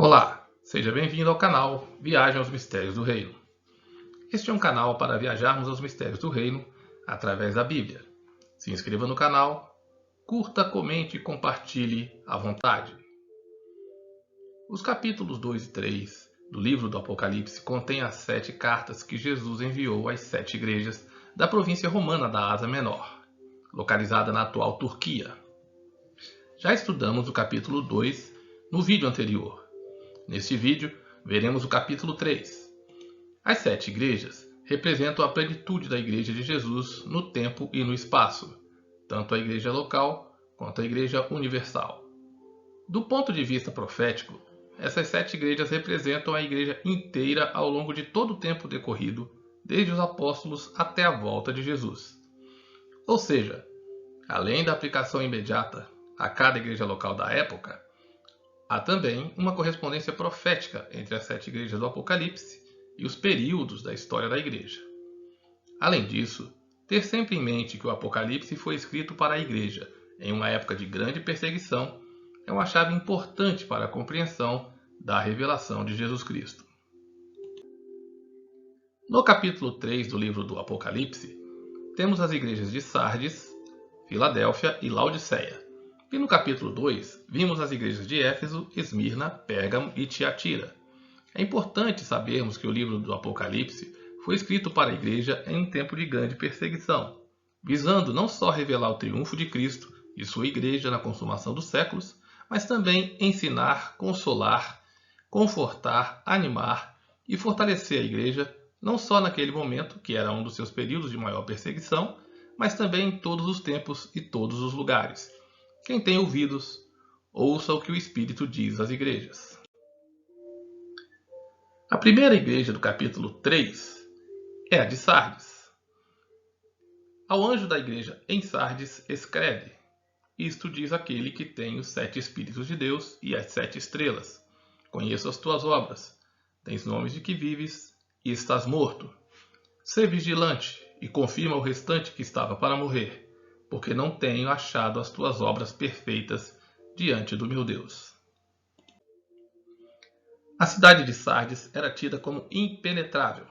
Olá, seja bem-vindo ao canal Viagem aos Mistérios do Reino. Este é um canal para viajarmos aos mistérios do reino através da Bíblia. Se inscreva no canal, curta, comente e compartilhe à vontade. Os capítulos 2 e 3 do livro do Apocalipse contêm as 7 cartas que Jesus enviou às 7 igrejas da província romana da Ásia Menor, localizada na atual Turquia. Já estudamos o capítulo 2 no vídeo anterior. Neste vídeo, veremos o capítulo 3. As 7 igrejas representam a plenitude da Igreja de Jesus no tempo e no espaço, tanto a igreja local quanto a igreja universal. Do ponto de vista profético, essas 7 igrejas representam a igreja inteira ao longo de todo o tempo decorrido, desde os apóstolos até a volta de Jesus. Ou seja, além da aplicação imediata a cada igreja local da época, há também uma correspondência profética entre as 7 igrejas do Apocalipse e os períodos da história da igreja. Além disso, ter sempre em mente que o Apocalipse foi escrito para a igreja em uma época de grande perseguição é uma chave importante para a compreensão da revelação de Jesus Cristo. No capítulo 3 do livro do Apocalipse, temos as igrejas de Sardes, Filadélfia e Laodiceia. E no capítulo 2, vimos as igrejas de Éfeso, Esmirna, Pérgamo e Tiatira. É importante sabermos que o livro do Apocalipse foi escrito para a igreja em um tempo de grande perseguição, visando não só revelar o triunfo de Cristo e sua igreja na consumação dos séculos, mas também ensinar, consolar, confortar, animar e fortalecer a igreja, não só naquele momento, que era um dos seus períodos de maior perseguição, mas também em todos os tempos e todos os lugares. Quem tem ouvidos, ouça o que o Espírito diz às igrejas. A primeira igreja do capítulo 3 é a de Sardes. Ao anjo da igreja em Sardes escreve: Isto diz aquele que tem os 7 Espíritos de Deus e as 7 estrelas. Conheço as tuas obras. Tens nomes de que vives e estás morto. Sê vigilante e confirma o restante que estava para morrer, porque não tenho achado as tuas obras perfeitas diante do meu Deus. A cidade de Sardes era tida como impenetrável,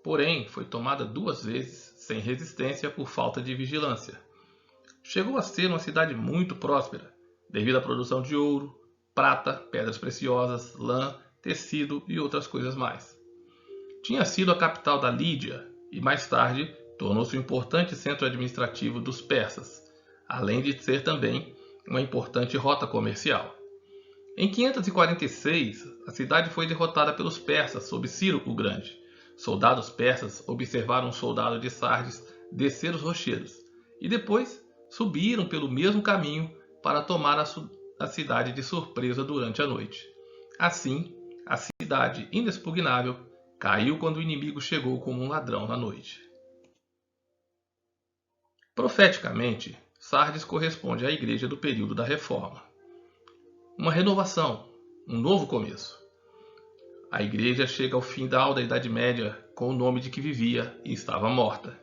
porém foi tomada 2 vezes sem resistência por falta de vigilância. Chegou a ser uma cidade muito próspera, devido à produção de ouro, prata, pedras preciosas, lã, tecido e outras coisas mais. Tinha sido a capital da Lídia e mais tarde tornou-se um importante centro administrativo dos persas, além de ser também uma importante rota comercial. Em 546, a cidade foi derrotada pelos persas sob Ciro o Grande. Soldados persas observaram um soldado de Sardes descer os rochedos e depois subiram pelo mesmo caminho para tomar a cidade de surpresa durante a noite. Assim, a cidade inexpugnável caiu quando o inimigo chegou como um ladrão na noite. Profeticamente, Sardes corresponde à igreja do período da Reforma. Uma renovação, um novo começo. A igreja chega ao final da Idade Média com o nome de que vivia e estava morta.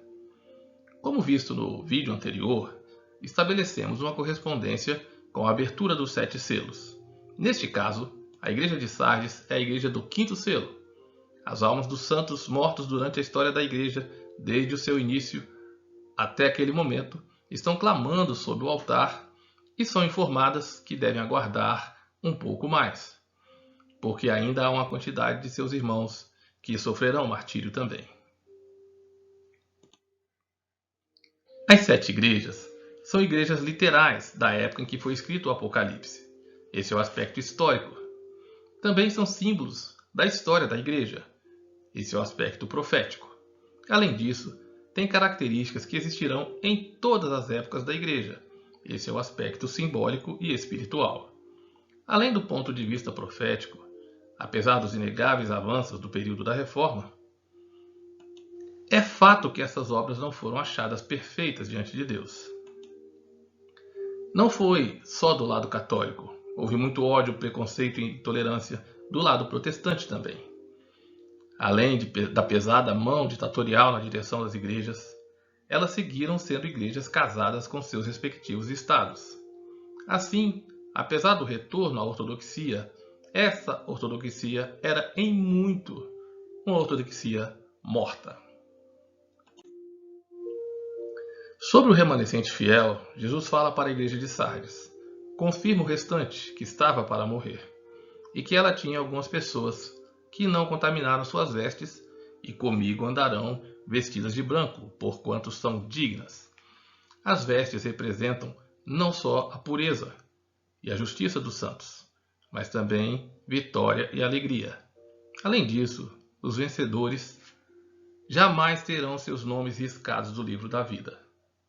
Como visto no vídeo anterior, estabelecemos uma correspondência com a abertura dos 7 selos. Neste caso, a igreja de Sardes é a igreja do 5º selo. As almas dos santos mortos durante a história da igreja, desde o seu início até aquele momento, estão clamando sob o altar e são informadas que devem aguardar um pouco mais, porque ainda há uma quantidade de seus irmãos que sofrerão martírio também. As 7 igrejas são igrejas literais da época em que foi escrito o Apocalipse. Esse é o aspecto histórico. Também são símbolos da história da igreja. Esse é o aspecto profético. Além disso, tem características que existirão em todas as épocas da igreja. Esse é o aspecto simbólico e espiritual. Além do ponto de vista profético, apesar dos inegáveis avanços do período da Reforma, é fato que essas obras não foram achadas perfeitas diante de Deus. Não foi só do lado católico. Houve muito ódio, preconceito e intolerância do lado protestante também. Além da pesada mão ditatorial na direção das igrejas, elas seguiram sendo igrejas casadas com seus respectivos estados. Assim, apesar do retorno à ortodoxia, essa ortodoxia era em muito uma ortodoxia morta. Sobre o remanescente fiel, Jesus fala para a igreja de Sardes, confirma o restante que estava para morrer, e que ela tinha algumas pessoas que não contaminaram suas vestes, e comigo andarão vestidas de branco, porquanto são dignas. As vestes representam não só a pureza e a justiça dos santos, mas também vitória e alegria. Além disso, os vencedores jamais terão seus nomes riscados do livro da vida.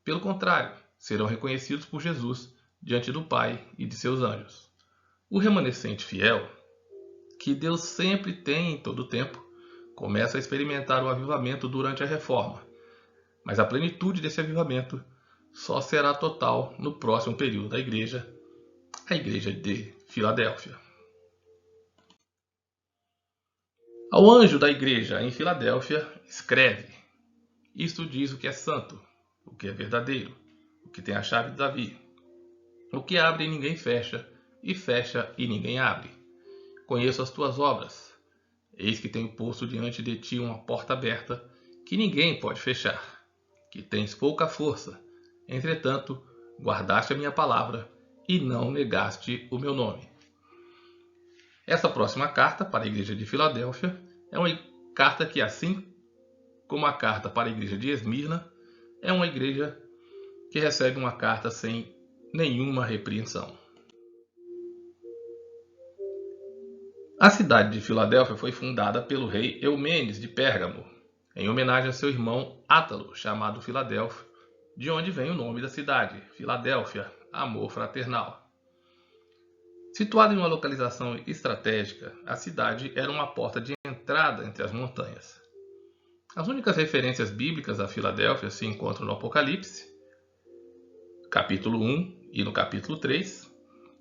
Pelo contrário, serão reconhecidos por Jesus diante do Pai e de seus anjos. O remanescente fiel, que Deus sempre tem em todo o tempo, começa a experimentar o avivamento durante a reforma, mas a plenitude desse avivamento só será total no próximo período da igreja, a igreja de Filadélfia. Ao anjo da igreja em Filadélfia, escreve: isto diz o que é santo, o que é verdadeiro, o que tem a chave de Davi, o que abre e ninguém fecha, e fecha e ninguém abre. Conheço as tuas obras. Eis que tenho posto diante de ti uma porta aberta, que ninguém pode fechar, que tens pouca força. Entretanto, guardaste a minha palavra e não negaste o meu nome. Essa próxima carta para a igreja de Filadélfia é uma carta que, assim como a carta para a igreja de Esmirna, é uma igreja que recebe uma carta sem nenhuma repreensão. A cidade de Filadélfia foi fundada pelo rei Eumênides de Pérgamo, em homenagem a seu irmão Átalo, chamado Filadélfio, de onde vem o nome da cidade, Filadélfia, amor fraternal. Situada em uma localização estratégica, a cidade era uma porta de entrada entre as montanhas. As únicas referências bíblicas a Filadélfia se encontram no Apocalipse, capítulo 1 e no capítulo 3,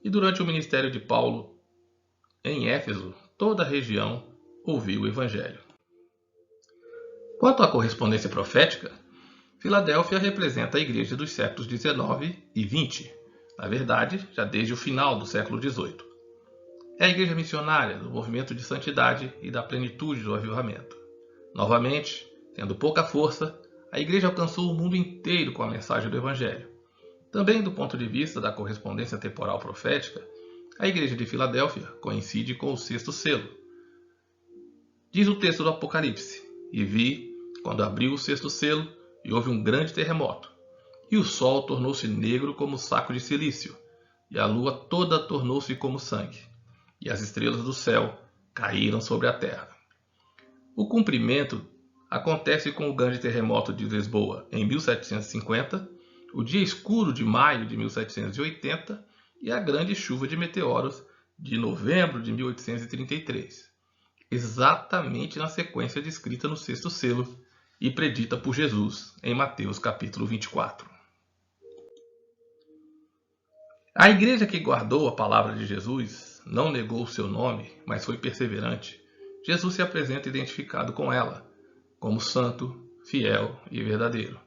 e durante o ministério de Paulo em Éfeso, toda a região ouviu o Evangelho. Quanto à correspondência profética, Filadélfia representa a igreja dos séculos XIX e XX, na verdade, já desde o final do século XVIII. É a igreja missionária do movimento de santidade e da plenitude do avivamento. Novamente, tendo pouca força, a igreja alcançou o mundo inteiro com a mensagem do Evangelho. Também do ponto de vista da correspondência temporal profética, a igreja de Filadélfia coincide com o sexto selo. Diz o texto do Apocalipse: e vi, quando abriu o sexto selo, e houve um grande terremoto, e o sol tornou-se negro como saco de silício, e a lua toda tornou-se como sangue, e as estrelas do céu caíram sobre a terra. O cumprimento acontece com o grande terremoto de Lisboa em 1750, o dia escuro de maio de 1780 e a grande chuva de meteoros de novembro de 1833, exatamente na sequência descrita no sexto selo e predita por Jesus em Mateus capítulo 24. A igreja que guardou a palavra de Jesus não negou o seu nome, mas foi perseverante. Jesus se apresenta identificado com ela, como santo, fiel e verdadeiro.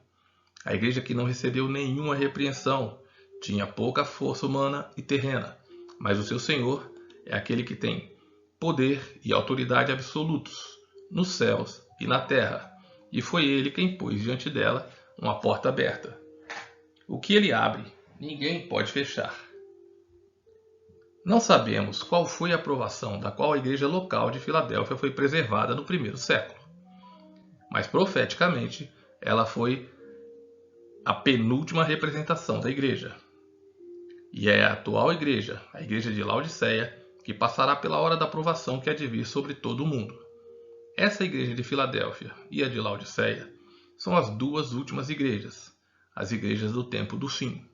A igreja que não recebeu nenhuma repreensão tinha pouca força humana e terrena, mas o seu Senhor é aquele que tem poder e autoridade absolutos nos céus e na terra, e foi ele quem pôs diante dela uma porta aberta. O que ele abre, ninguém pode fechar. Não sabemos qual foi a aprovação da qual a igreja local de Filadélfia foi preservada no primeiro século, mas profeticamente ela foi a penúltima representação da igreja. E é a atual igreja, a igreja de Laodiceia, que passará pela hora da aprovação que há de vir sobre todo o mundo. Essa igreja de Filadélfia e a de Laodiceia são as duas últimas igrejas, as igrejas do tempo do fim.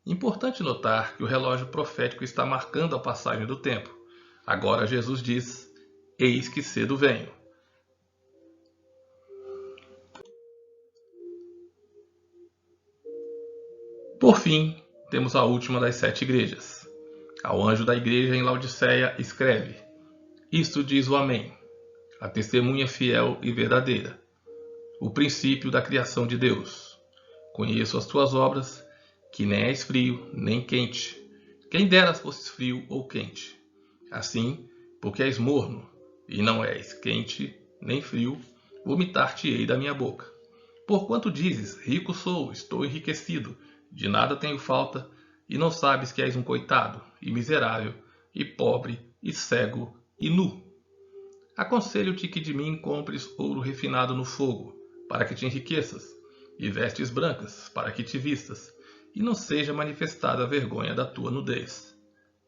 Importante notar que o relógio profético está marcando a passagem do tempo. Agora Jesus diz: eis que cedo venho. Por fim, temos a última das 7 igrejas. Ao anjo da igreja em Laodiceia escreve: isto diz o Amém, a testemunha fiel e verdadeira, o princípio da criação de Deus. Conheço as tuas obras, que nem és frio nem quente. Quem dera fosses frio ou quente. Assim, porque és morno, e não és quente nem frio, vomitar-te-ei da minha boca. Porquanto dizes, rico sou, estou enriquecido, de nada tenho falta, e não sabes que és um coitado, e miserável, e pobre, e cego, e nu. Aconselho-te que de mim compres ouro refinado no fogo, para que te enriqueças, e vestes brancas, para que te vistas, e não seja manifestada a vergonha da tua nudez,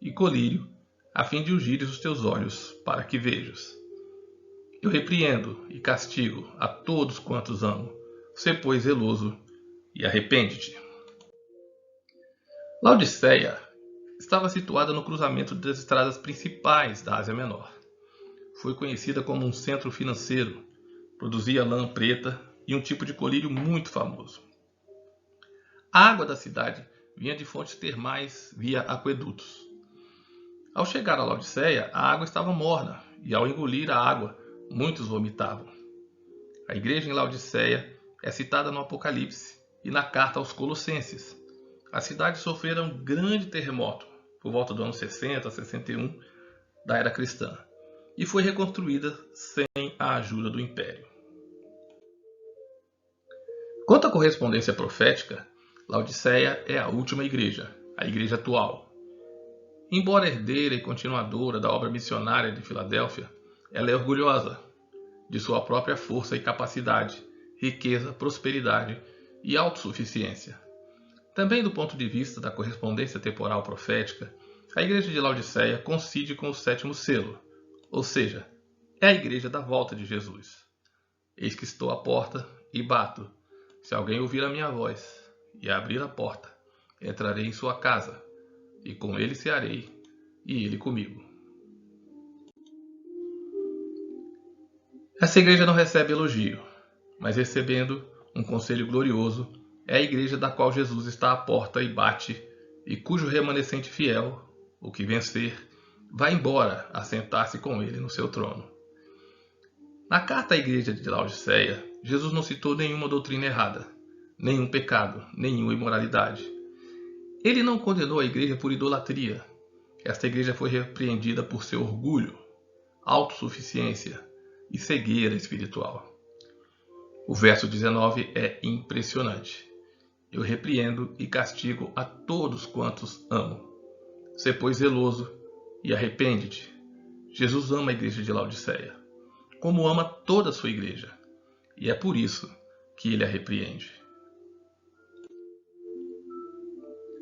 e colírio, a fim de ungires os teus olhos, para que vejas. Eu repreendo e castigo a todos quantos amo. Sê, pois, zeloso e arrepende-te. Laodiceia estava situada no cruzamento das estradas principais da Ásia Menor. Foi conhecida como um centro financeiro, produzia lã preta e um tipo de colírio muito famoso. A água da cidade vinha de fontes termais via aquedutos. Ao chegar a Laodiceia, a água estava morna e ao engolir a água, muitos vomitavam. A igreja em Laodiceia é citada no Apocalipse e na carta aos Colossenses. A cidade sofrera um grande terremoto por volta do ano 60 a 61 da era cristã e foi reconstruída sem a ajuda do Império. Quanto à correspondência profética, Laodiceia é a última igreja, a igreja atual. Embora herdeira e continuadora da obra missionária de Filadélfia, ela é orgulhosa de sua própria força e capacidade, riqueza, prosperidade e autossuficiência. Também do ponto de vista da correspondência temporal profética, a igreja de Laodiceia coincide com o sétimo selo, ou seja, é a igreja da volta de Jesus. Eis que estou à porta e bato. Se alguém ouvir a minha voz e abrir a porta, entrarei em sua casa, e com ele cearei, e ele comigo. Essa igreja não recebe elogio, mas recebendo um conselho glorioso, é a igreja da qual Jesus está à porta e bate, e cujo remanescente fiel, o que vencer, vai embora assentar-se com ele no seu trono. Na carta à igreja de Laodiceia, Jesus não citou nenhuma doutrina errada, nenhum pecado, nenhuma imoralidade. Ele não condenou a igreja por idolatria. Esta igreja foi repreendida por seu orgulho, autossuficiência e cegueira espiritual. O verso 19 é impressionante. Eu repreendo e castigo a todos quantos amo. Sê, pois, zeloso e arrepende-te. Jesus ama a igreja de Laodiceia, como ama toda a sua igreja, e é por isso que ele a repreende.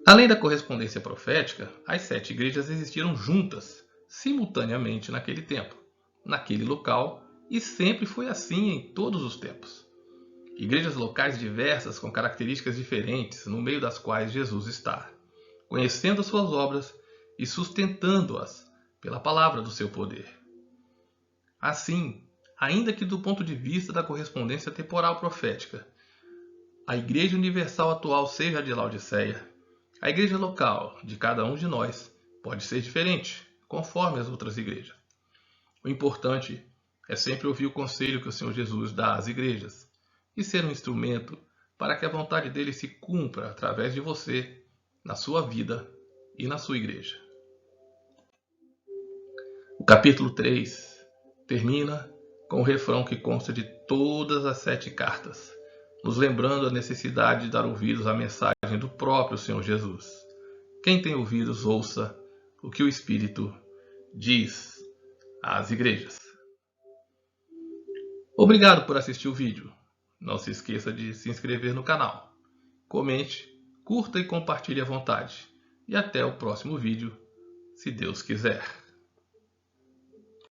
Além da correspondência profética, as 7 igrejas existiram juntas, simultaneamente naquele tempo, naquele local, e sempre foi assim em todos os tempos. Igrejas locais diversas com características diferentes, no meio das quais Jesus está, conhecendo as suas obras e sustentando-as pela palavra do seu poder. Assim, ainda que do ponto de vista da correspondência temporal profética, a Igreja Universal atual seja a de Laodiceia, a igreja local de cada um de nós pode ser diferente, conforme as outras igrejas. O importante é sempre ouvir o conselho que o Senhor Jesus dá às igrejas e ser um instrumento para que a vontade dele se cumpra através de você, na sua vida e na sua igreja. O capítulo 3 termina com o refrão que consta de todas as 7 cartas, nos lembrando a necessidade de dar ouvidos à mensagem do próprio Senhor Jesus. Quem tem ouvidos, ouça o que o Espírito diz às igrejas. Obrigado por assistir o vídeo. Não se esqueça de se inscrever no canal. Comente, curta e compartilhe à vontade. E até o próximo vídeo, se Deus quiser.